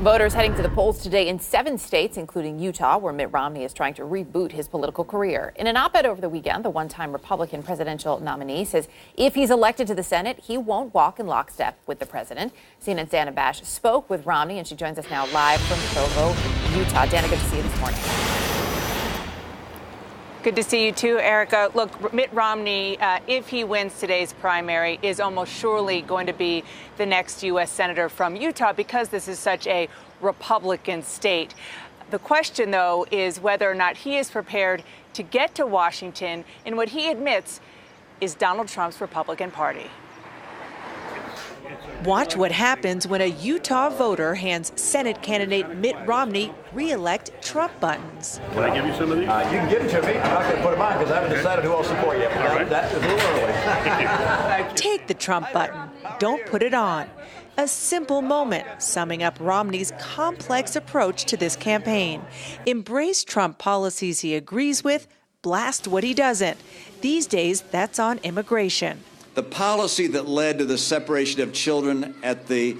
Voters heading to the polls today in 7 states, including Utah, where Mitt Romney is trying to reboot his political career. In an op-ed over the weekend, the one-time Republican presidential nominee says if he's elected to the Senate, he won't walk in lockstep with the president. CNN's Dana Bash spoke with Romney, and she joins us now live from Provo, Utah. Dana, good to see you this morning. Good to see you too, Erica. Look, Mitt Romney, if he wins today's primary, is almost surely going to be the next U.S. Senator from Utah because this is such a Republican state. The question, though, is whether or not he is prepared to get to Washington in what he admits is Donald Trump's Republican Party. Watch what happens when a Utah voter hands Senate candidate Mitt Romney re-elect Trump buttons. Can I give you some of these? You can give them to me. I'm not going to put them on because I haven't decided who I'll support yet. Right. That is a little early. Take the Trump button. Don't put it on. A simple moment summing up Romney's complex approach to this campaign. Embrace Trump policies he agrees with, blast what he doesn't. These days, that's on immigration. The policy that led to the separation of children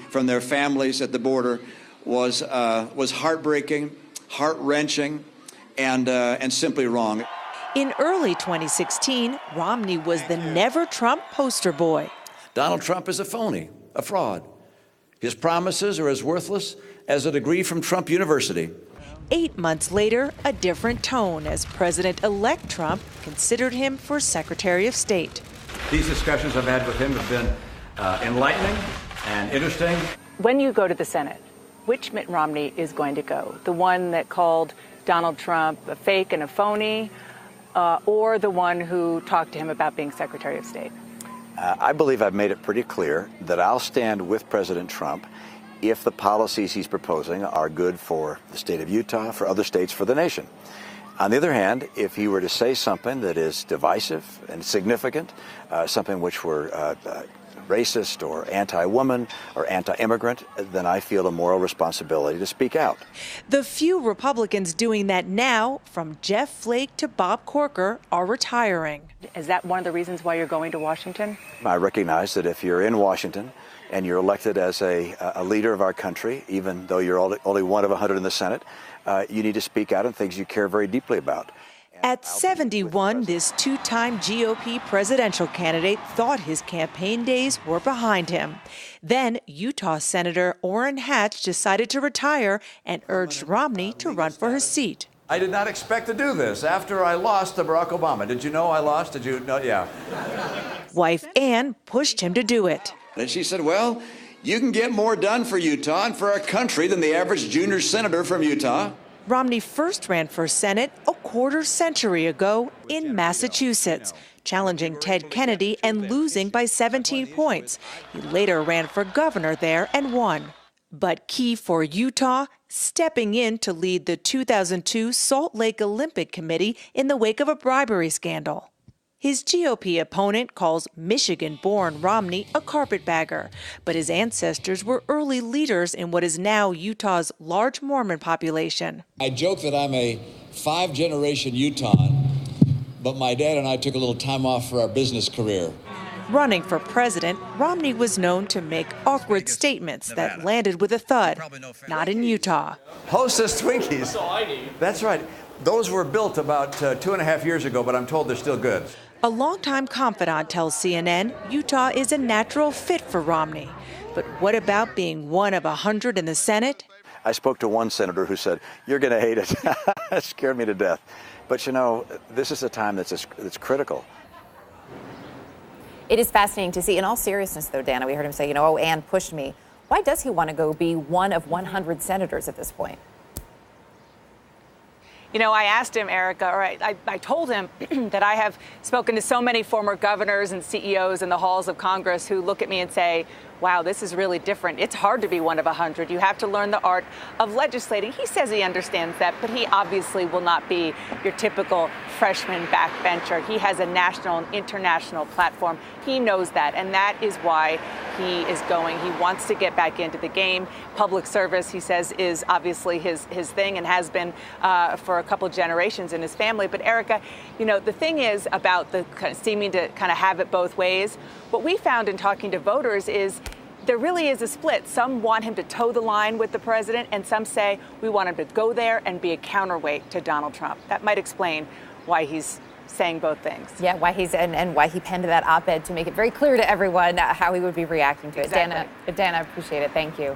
from their families at the border was heartbreaking, heart-wrenching, and simply wrong. In early 2016, Romney was the Never Trump poster boy. Donald Trump is a phony, a fraud. His promises are as worthless as a degree from Trump University. 8 months later, a different tone as President-elect Trump considered him for Secretary of State. These discussions I've had with him have been enlightening and interesting. When you go to the Senate, which Mitt Romney is going to go? The one that called Donald Trump a fake and a phony, or the one who talked to him about being Secretary of State? I believe I've made it pretty clear that I'll stand with President Trump if the policies he's proposing are good for the state of Utah, for other states, for the nation. On the other hand, if he were to say something that is divisive and significant, something which were racist or anti-woman or anti-immigrant, then I feel a moral responsibility to speak out. The few Republicans doing that now, from Jeff Flake to Bob Corker, are retiring. Is that one of the reasons why you're going to Washington? I recognize that if you're in Washington and you're elected as a leader of our country, even though you're only one of 100 in the Senate, you need to speak out on things you care very deeply about. At 71, this two-time GOP presidential candidate thought his campaign days were behind him. Then Utah Senator Orrin Hatch decided to retire and urged Romney to run for his seat. I did not expect to do this after I lost to Barack Obama. Did you know I lost? Did you know? Yeah. Wife Ann pushed him to do it. And she said, well, you can get more done for Utah and for our country than the average junior senator from Utah. Romney first ran for Senate a quarter-century ago in Massachusetts, challenging Ted Kennedy and losing by 17 points. He later ran for governor there and won. But key for Utah, stepping in to lead the 2002 Salt Lake Olympic Committee in the wake of a bribery scandal. His GOP opponent calls Michigan-born Romney a carpetbagger, but his ancestors were early leaders in what is now Utah's large Mormon population. I joke that I'm a 5-generation Utahn, but my dad and I took a little time off for our business career. Running for president, Romney was known to make awkward statements that landed with a thud. Not in Utah. Hostess Twinkies. That's right. Those were built about 2.5 years ago, but I'm told they're still good. A longtime confidant tells CNN Utah is a natural fit for Romney. But what about being one of 100 in the Senate? I spoke to one senator who said, "You're going to hate it." It scared me to death. But, you know, this is a time that's critical. It is fascinating to see. In all seriousness, though, Dana, we heard him say, oh, Ann pushed me. Why does he want to go be one of 100 senators at this point? You know, I asked him, Erica, or I told him that I have spoken to so many former governors and CEOs in the halls of Congress who look at me and say, wow, this is really different. It's hard to be one of 100. You have to learn the art of legislating. He says he understands that, but he obviously will not be your typical freshman backbencher. He has a national and international platform. He knows that, and that is why he is going. He wants to get back into the game. Public service, he says, is obviously his thing and has been for a couple generations in his family. But Erica, you know, the thing is about the kind of seeming to kind of have it both ways. What we found in talking to voters is there really is a split. Some want him to toe the line with the president, and some say we want him to go there and be a counterweight to Donald Trump. That might explain why he's saying both things. Yeah, why he's and why he penned that op-ed to make it very clear to everyone how he would be reacting to it. Exactly. Dana, I appreciate it. Thank you.